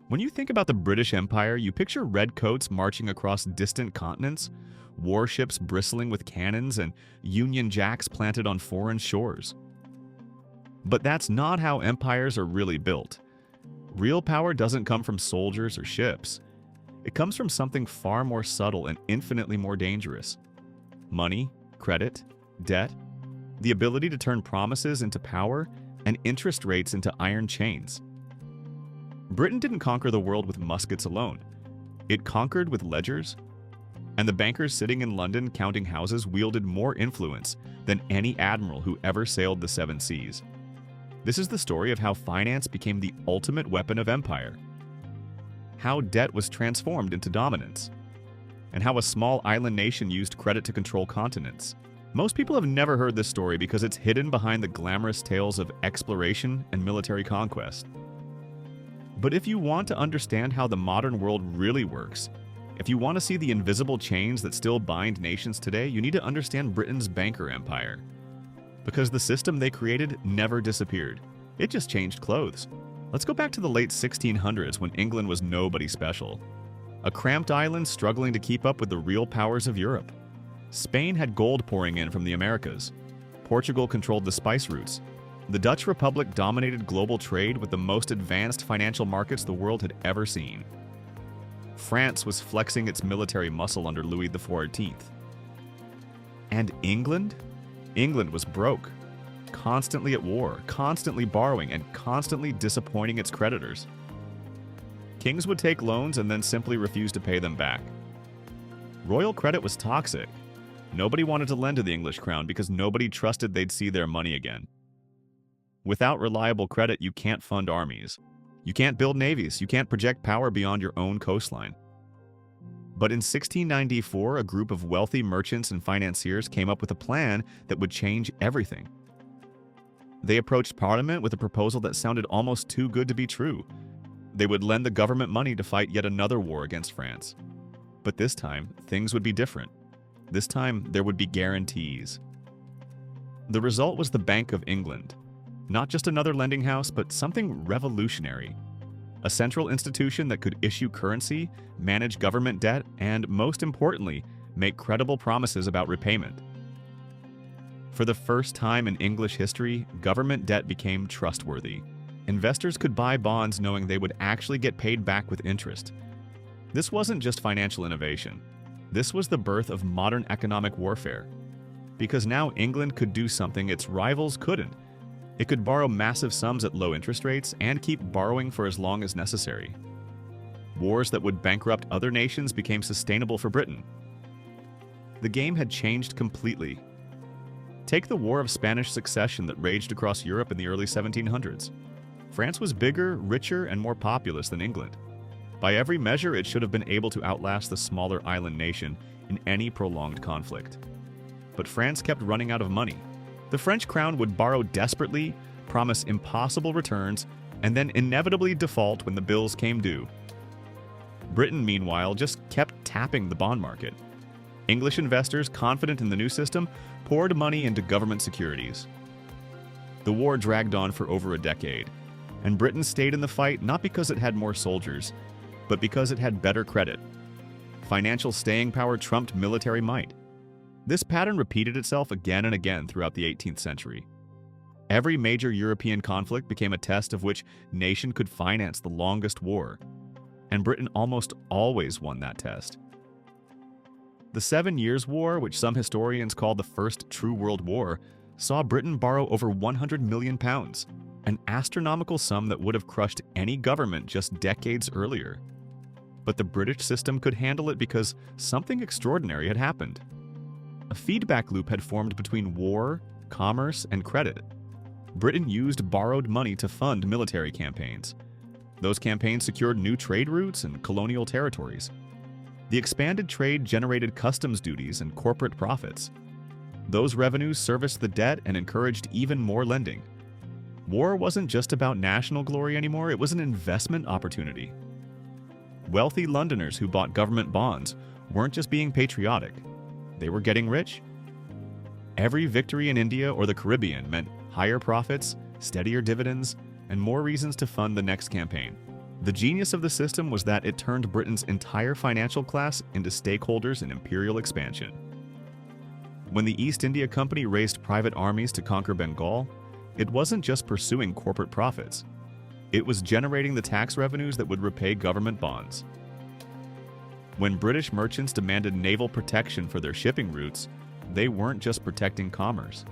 When you think about the British Empire, you picture redcoats marching across distant continents, warships bristling with cannons, and Union Jacks planted on foreign shores. But that's not how empires are really built. Real power doesn't come from soldiers or ships. It comes from something far more subtle and infinitely more dangerous. Money, credit, debt, the ability to turn promises into power, and interest rates into iron chains. Britain didn't conquer the world with muskets alone. It conquered with ledgers, and the bankers sitting in London counting houses wielded more influence than any admiral who ever sailed the seven seas. This is the story of how finance became the ultimate weapon of empire, how debt was transformed into dominance, and how a small island nation used credit to control continents. Most people have never heard this story because it's hidden behind the glamorous tales of exploration and military conquest. But if you want to understand how the modern world really works, if you want to see the invisible chains that still bind nations today, you need to understand Britain's banker empire. Because the system they created never disappeared. It just changed clothes. Let's go back to the late 1600s when England was nobody special. A cramped island struggling to keep up with the real powers of Europe. Spain had gold pouring in from the Americas. Portugal controlled the spice routes. The Dutch Republic dominated global trade with the most advanced financial markets the world had ever seen. France was flexing its military muscle under Louis XIV. And England? England was broke, constantly at war, constantly borrowing, and constantly disappointing its creditors. Kings would take loans and then simply refuse to pay them back. Royal credit was toxic. Nobody wanted to lend to the English crown because nobody trusted they'd see their money again. Without reliable credit, you can't fund armies. You can't build navies. You can't project power beyond your own coastline. But in 1694, a group of wealthy merchants and financiers came up with a plan that would change everything. They approached Parliament with a proposal that sounded almost too good to be true. They would lend the government money to fight yet another war against France. But this time, things would be different. This time, there would be guarantees. The result was the Bank of England. Not just another lending house, but something revolutionary. A central institution that could issue currency, manage government debt, and, most importantly, make credible promises about repayment. For the first time in English history, government debt became trustworthy. Investors could buy bonds knowing they would actually get paid back with interest. This wasn't just financial innovation. This was the birth of modern economic warfare. Because now England could do something its rivals couldn't. It could borrow massive sums at low interest rates and keep borrowing for as long as necessary. Wars that would bankrupt other nations became sustainable for Britain. The game had changed completely. Take the War of Spanish Succession that raged across Europe in the early 1700s. France was bigger, richer, and more populous than England. By every measure, it should have been able to outlast the smaller island nation in any prolonged conflict. But France kept running out of money. The French crown would borrow desperately, promise impossible returns, and then inevitably default when the bills came due. Britain, meanwhile, just kept tapping the bond market. English investors, confident in the new system, poured money into government securities. The war dragged on for over a decade, and Britain stayed in the fight not because it had more soldiers, but because it had better credit. Financial staying power trumped military might. This pattern repeated itself again and again throughout the 18th century. Every major European conflict became a test of which nation could finance the longest war, and Britain almost always won that test. The 7 Years' War, which some historians call the First True World War, saw Britain borrow over £100 million, an astronomical sum that would have crushed any government just decades earlier. But the British system could handle it because something extraordinary had happened. A feedback loop had formed between war, commerce, and credit. Britain used borrowed money to fund military campaigns. Those campaigns secured new trade routes and colonial territories. The expanded trade generated customs duties and corporate profits. Those revenues serviced the debt and encouraged even more lending. War wasn't just about national glory anymore, it was an investment opportunity. Wealthy Londoners who bought government bonds weren't just being patriotic. They were getting rich. Every victory in India or the Caribbean meant higher profits, steadier dividends, and more reasons to fund the next campaign. The genius of the system was that it turned Britain's entire financial class into stakeholders in imperial expansion. When the East India Company raised private armies to conquer Bengal, it wasn't just pursuing corporate profits. It was generating the tax revenues that would repay government bonds. When British merchants demanded naval protection for their shipping routes, they weren't just protecting commerce.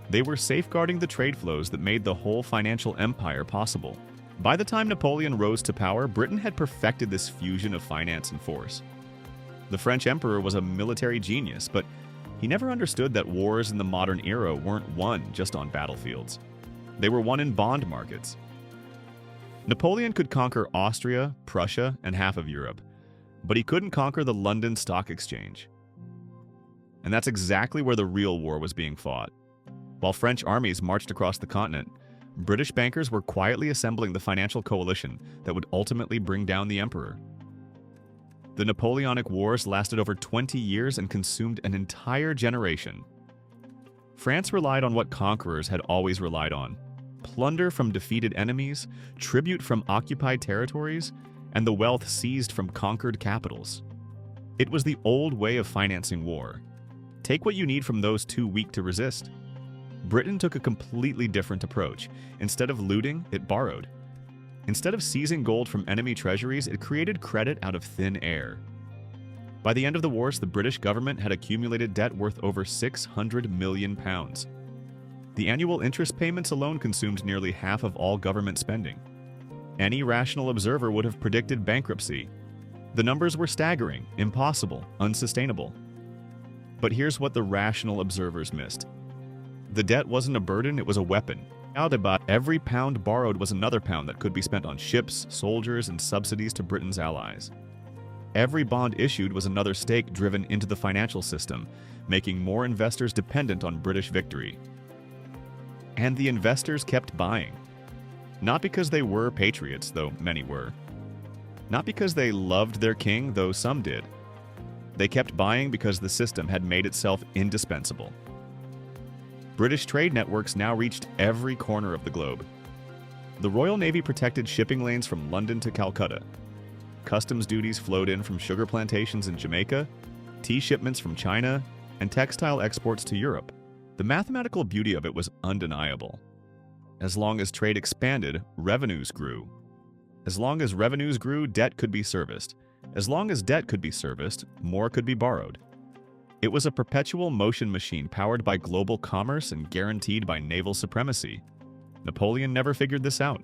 They were safeguarding the trade flows that made the whole financial empire possible. By the time Napoleon rose to power, Britain had perfected this fusion of finance and force. The French emperor was a military genius, but he never understood that wars in the modern era weren't won just on battlefields. They were won in bond markets. Napoleon could conquer Austria, Prussia, and half of Europe, but he couldn't conquer the London Stock Exchange. And that's exactly where the real war was being fought. While French armies marched across the continent, British bankers were quietly assembling the financial coalition that would ultimately bring down the emperor. The Napoleonic Wars lasted over 20 years and consumed an entire generation. France relied on what conquerors had always relied on: plunder from defeated enemies, tribute from occupied territories, and the wealth seized from conquered capitals. It was the old way of financing war. Take what you need from those too weak to resist. Britain took a completely different approach. Instead of looting, it borrowed. Instead of seizing gold from enemy treasuries, it created credit out of thin air. By the end of the wars, the British government had accumulated debt worth over £600 million. The annual interest payments alone consumed nearly half of all government spending. Any rational observer would have predicted bankruptcy. The numbers were staggering, impossible, unsustainable. But here's what the rational observers missed. The debt wasn't a burden, it was a weapon. About every pound borrowed was another pound that could be spent on ships, soldiers, and subsidies to Britain's allies. Every bond issued was another stake driven into the financial system, making more investors dependent on British victory. And the investors kept buying. Not because they were patriots, though many were. Not because they loved their king, though some did. They kept buying because the system had made itself indispensable. British trade networks now reached every corner of the globe. The Royal Navy protected shipping lanes from London to Calcutta. Customs duties flowed in from sugar plantations in Jamaica, tea shipments from China, and textile exports to Europe. The mathematical beauty of it was undeniable. As long as trade expanded, revenues grew. As long as revenues grew, debt could be serviced. As long as debt could be serviced, more could be borrowed. It was a perpetual motion machine powered by global commerce and guaranteed by naval supremacy. Napoleon never figured this out.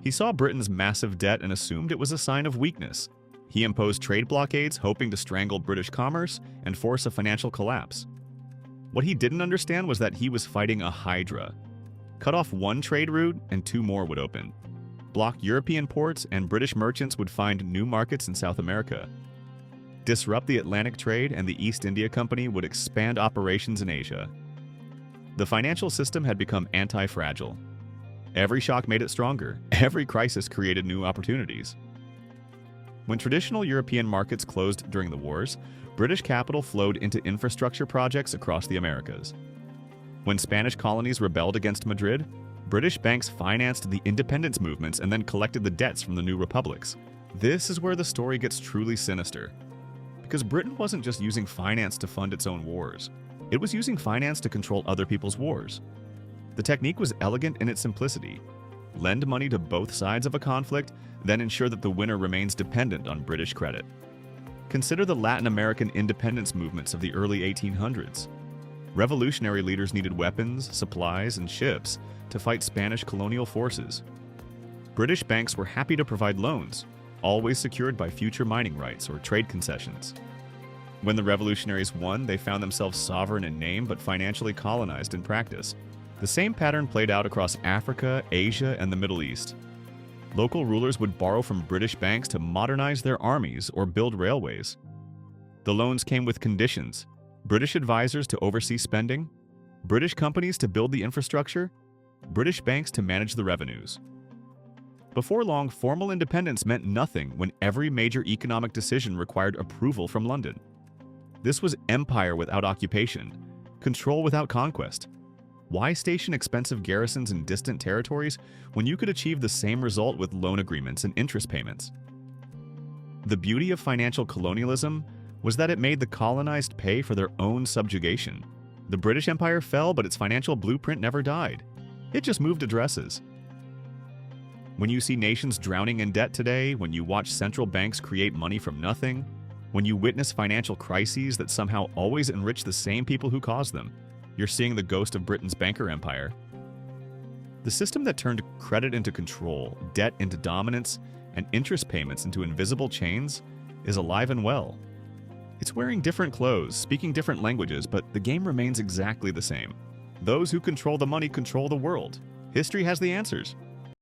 He saw Britain's massive debt and assumed it was a sign of weakness. He imposed trade blockades, hoping to strangle British commerce and force a financial collapse. What he didn't understand was that he was fighting a hydra. Cut off one trade route and two more would open. Block European ports and British merchants would find new markets in South America. Disrupt the Atlantic trade and the East India Company would expand operations in Asia. The financial system had become anti-fragile. Every shock made it stronger. Every crisis created new opportunities. When traditional European markets closed during the wars, British capital flowed into infrastructure projects across the Americas. When Spanish colonies rebelled against Madrid, British banks financed the independence movements and then collected the debts from the new republics. This is where the story gets truly sinister. Because Britain wasn't just using finance to fund its own wars. It was using finance to control other people's wars. The technique was elegant in its simplicity. Lend money to both sides of a conflict, then ensure that the winner remains dependent on British credit. Consider the Latin American independence movements of the early 1800s. Revolutionary leaders needed weapons, supplies, and ships to fight Spanish colonial forces. British banks were happy to provide loans, always secured by future mining rights or trade concessions. When the revolutionaries won, they found themselves sovereign in name but financially colonized in practice. The same pattern played out across Africa, Asia, and the Middle East. Local rulers would borrow from British banks to modernize their armies or build railways. The loans came with conditions: British advisors to oversee spending, British companies to build the infrastructure, British banks to manage the revenues. Before long, formal independence meant nothing when every major economic decision required approval from London. This was empire without occupation, control without conquest. Why station expensive garrisons in distant territories when you could achieve the same result with loan agreements and interest payments? The beauty of financial colonialism was that it made the colonized pay for their own subjugation. The British Empire fell, but its financial blueprint never died. It just moved addresses. When you see nations drowning in debt today, when you watch central banks create money from nothing, when you witness financial crises that somehow always enrich the same people who caused them, you're seeing the ghost of Britain's banker empire. The system that turned credit into control, debt into dominance, and interest payments into invisible chains is alive and well. It's wearing different clothes, speaking different languages, but the game remains exactly the same. Those who control the money control the world. History has the answers.